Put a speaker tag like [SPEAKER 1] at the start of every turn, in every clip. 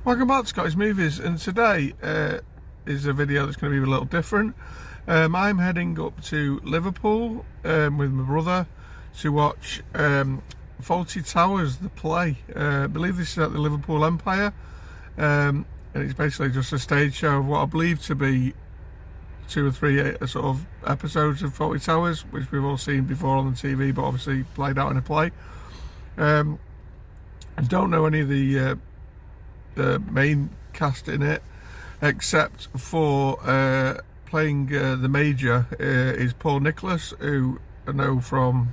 [SPEAKER 1] Welcome back to Scotty's Movies, and today is a video that's going to be a little different. I'm heading up to Liverpool with my brother to watch Fawlty Towers, the play. I believe this is at the Liverpool Empire, and it's basically just a stage show of what I believe to be 2 or 3 sort of episodes of Fawlty Towers, which we've all seen before on the TV, but obviously played out in a play. I don't know any of the main cast in it, except for playing the Major is Paul Nicholas, who I know from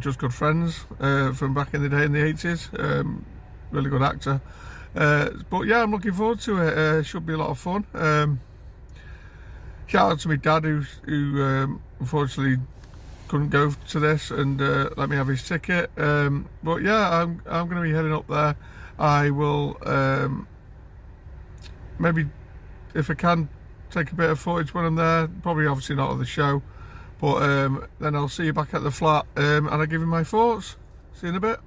[SPEAKER 1] Just Good Friends from back in the day in the 80s. Really good actor. But yeah, I'm looking forward to it. Should be a lot of fun. Shout out to my dad who unfortunately couldn't go to this and let me have his ticket. But yeah, I'm going to be heading up there. I will maybe, if I can, take a bit of footage when I'm there. Probably obviously not of the show, but then I'll see you back at the flat and I'll give you my thoughts. See you in a bit.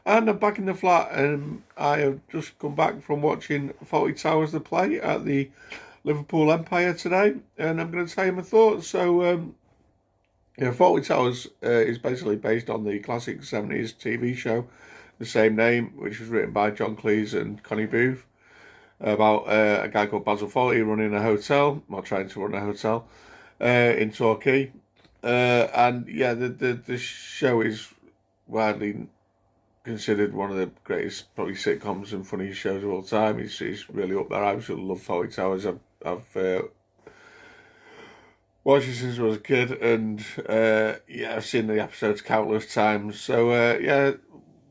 [SPEAKER 1] And I'm back in the flat, and I have just come back from watching Fawlty Towers, the play, at the Liverpool Empire today, and I'm going to tell you my thoughts. So, Fawlty Towers is basically based on the classic 70s TV show, the same name, which was written by John Cleese and Connie Booth, about a guy called Basil Fawlty running a hotel, or trying to run a hotel, in Torquay. And yeah, the show is widely considered one of the greatest probably sitcoms and funniest shows of all time. He's really up there. I absolutely love Fawlty Towers. I've watched it since I was a kid, and yeah, I've seen the episodes countless times. So yeah,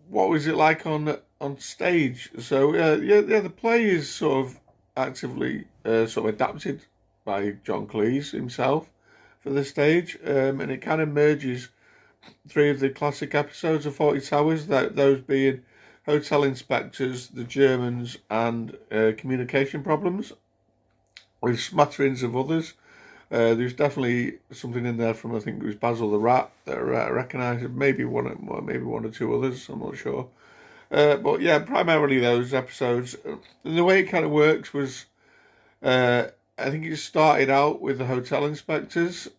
[SPEAKER 1] what was it like on stage? So yeah, the play is sort of actively sort of adapted by John Cleese himself for the stage, and it kind of merges 3 of the classic episodes of Fawlty Towers, those being hotel inspectors, the Germans, and communication problems, with smatterings of others. There's definitely something in there from, I think it was Basil the Rat that I recognise, maybe one or 2 others, I'm not sure. But yeah, primarily those episodes. And the way it kind of works was, I think it started out with the hotel inspectors.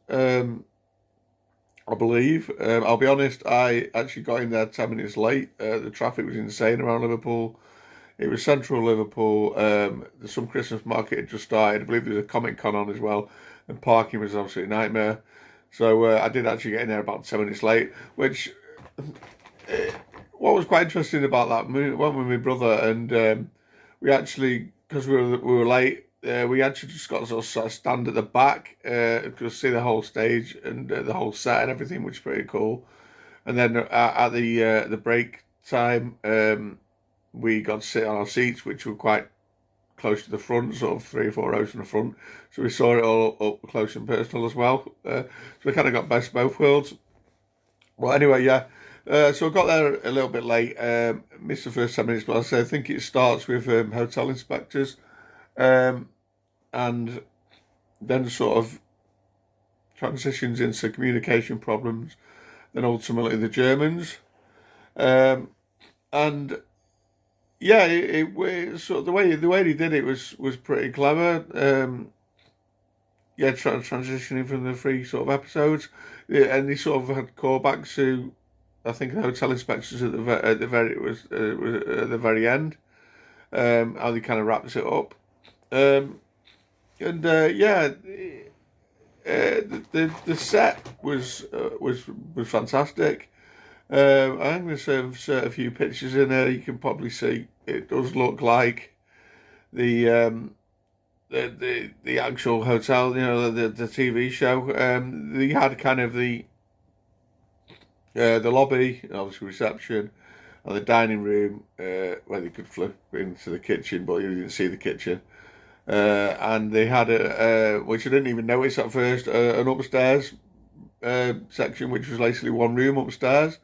[SPEAKER 1] I believe. I'll be honest, I actually got in there 10 minutes late. The traffic was insane around Liverpool. It was central Liverpool. Some Christmas market had just started. I believe there was a Comic Con on as well. And parking was obviously a nightmare. So I did actually get in there about 10 minutes late, which, what was quite interesting about that, we went with my brother, and we actually, because we were late, we actually just got sort of stand at the back to see the whole stage and the whole set and everything, which is pretty cool. And then at the break time, we got to sit on our seats, which were quite close to the front, sort of 3 or 4 rows from the front. So we saw it all up close and personal as well. So we kind of got best of both worlds. Well, anyway, yeah. So I got there a little bit late, missed the first 10 minutes, but I think it starts with hotel inspectors. And then sort of transitions into communication problems, then ultimately the Germans, and yeah, it sort of the way he did it was pretty clever. Yeah, transitioning from the 3 sort of episodes, yeah, and he sort of had callbacks to, I think, the hotel inspectors at the very end. How they kind of wraps it up. And yeah, the set was fantastic. I'm going to insert a few pictures in there. You can probably see it does look like the the actual hotel, you know, the TV show. They had kind of the lobby, obviously reception, and the dining room where they could flip into the kitchen, but you didn't see the kitchen. And they had which I didn't even notice at first, an upstairs section, which was basically one room upstairs,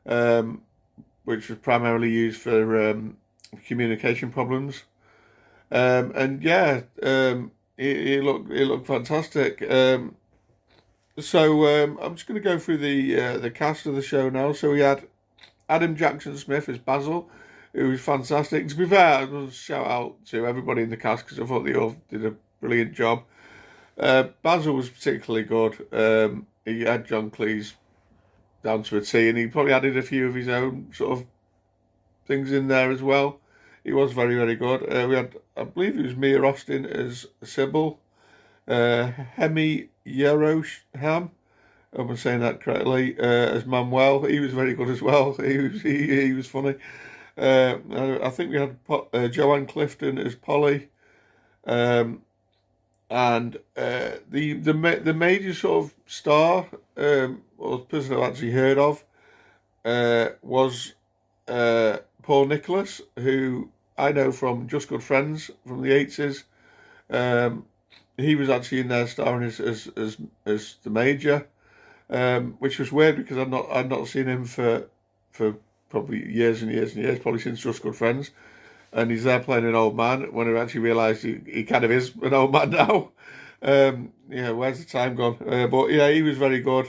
[SPEAKER 1] which was primarily used for communication problems. And yeah, it looked fantastic. So I'm just going to go through the cast of the show now. So we had Adam Jackson Smith as Basil, who was fantastic. To be fair, I will shout out to everybody in the cast because I thought they all did a brilliant job. Basil was particularly good. He had John Cleese down to a T, and he probably added a few of his own sort of things in there as well. He was very, very good. We had, I believe it was Mia Austin as Sybil, Hemi Yerosham, I'm saying that correctly, as Manuel. He was very good as well. He was funny. I think we had Joanne Clifton as Polly, and the major sort of star, or person I've actually heard of, was Paul Nicholas, who I know from Just Good Friends from the 80s. He was actually in there starring as the Major, which was weird because I'd not seen him for probably years and years and years, probably since Just Good Friends, and he's there playing an old man when I actually realised he kind of is an old man now. Yeah, where's the time gone? But yeah, he was very good.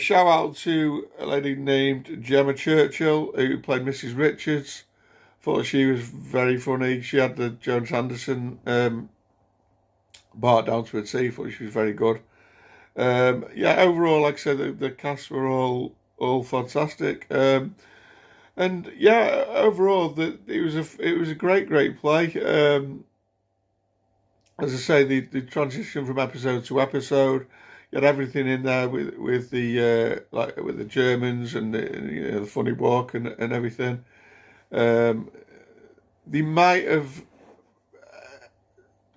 [SPEAKER 1] Shout out to a lady named Gemma Churchill who played Mrs. Richards. Thought she was very funny. She had the Jones Anderson part down to a T. Thought she was very good. Yeah, overall, like I said, the cast were all fantastic. And yeah, overall, it was a great play. As I say, the transition from episode to episode, you had everything in there with the like with the Germans and the funny walk and everything. They might have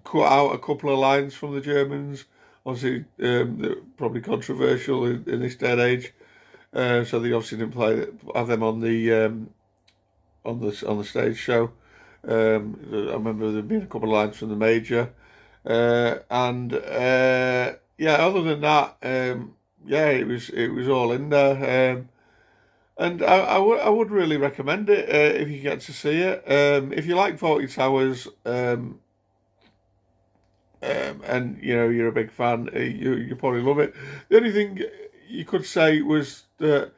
[SPEAKER 1] cut out a couple of lines from the Germans. Obviously, they're probably controversial in this day and age. So they obviously didn't have them on the stage show. I remember there being a couple of lines from the Major, and yeah. Other than that, yeah, it was all in there. And I would really recommend it if you get to see it. If you like Fawlty Towers, and you're a big fan, you probably love it. The only thing you could say was that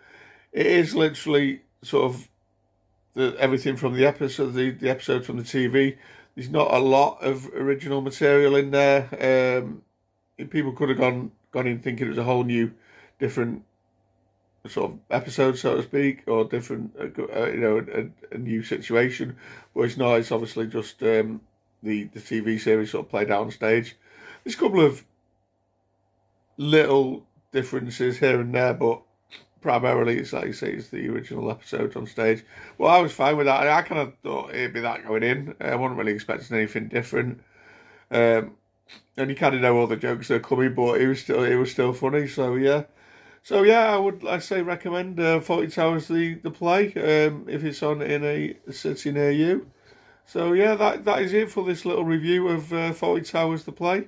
[SPEAKER 1] it is literally sort of everything from the episode, the episode from the TV. There's not a lot of original material in there. People could have gone in thinking it was a whole new, different sort of episode, so to speak, or different, a new situation. But it's not. It's obviously just the TV series sort of played out on stage. There's a couple of little differences here and there, but primarily it's like you say, it's the original episode on stage. Well, I was fine with that. I kind of thought it'd be that going in. I wasn't really expecting anything different. And you kind of know all the jokes that are coming, but it was still funny. So yeah. I say recommend Fawlty Towers the play if it's on in a city near you. So yeah, that is it for this little review of Fawlty Towers the play.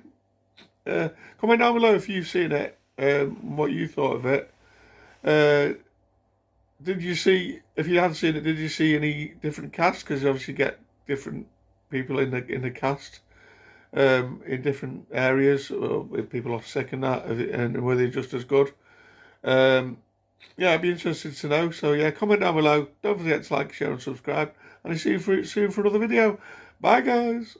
[SPEAKER 1] Comment down below if you've seen it, what you thought of it. Did you see? If you hadn't seen it, did you see any different casts? Because you obviously get different people in the cast. In different areas, or if people off sick and that, and were they just as good? Yeah, I'd be interested to know. So yeah, comment down below. Don't forget to like, share, and subscribe. And I'll see you soon for another video. Bye, guys.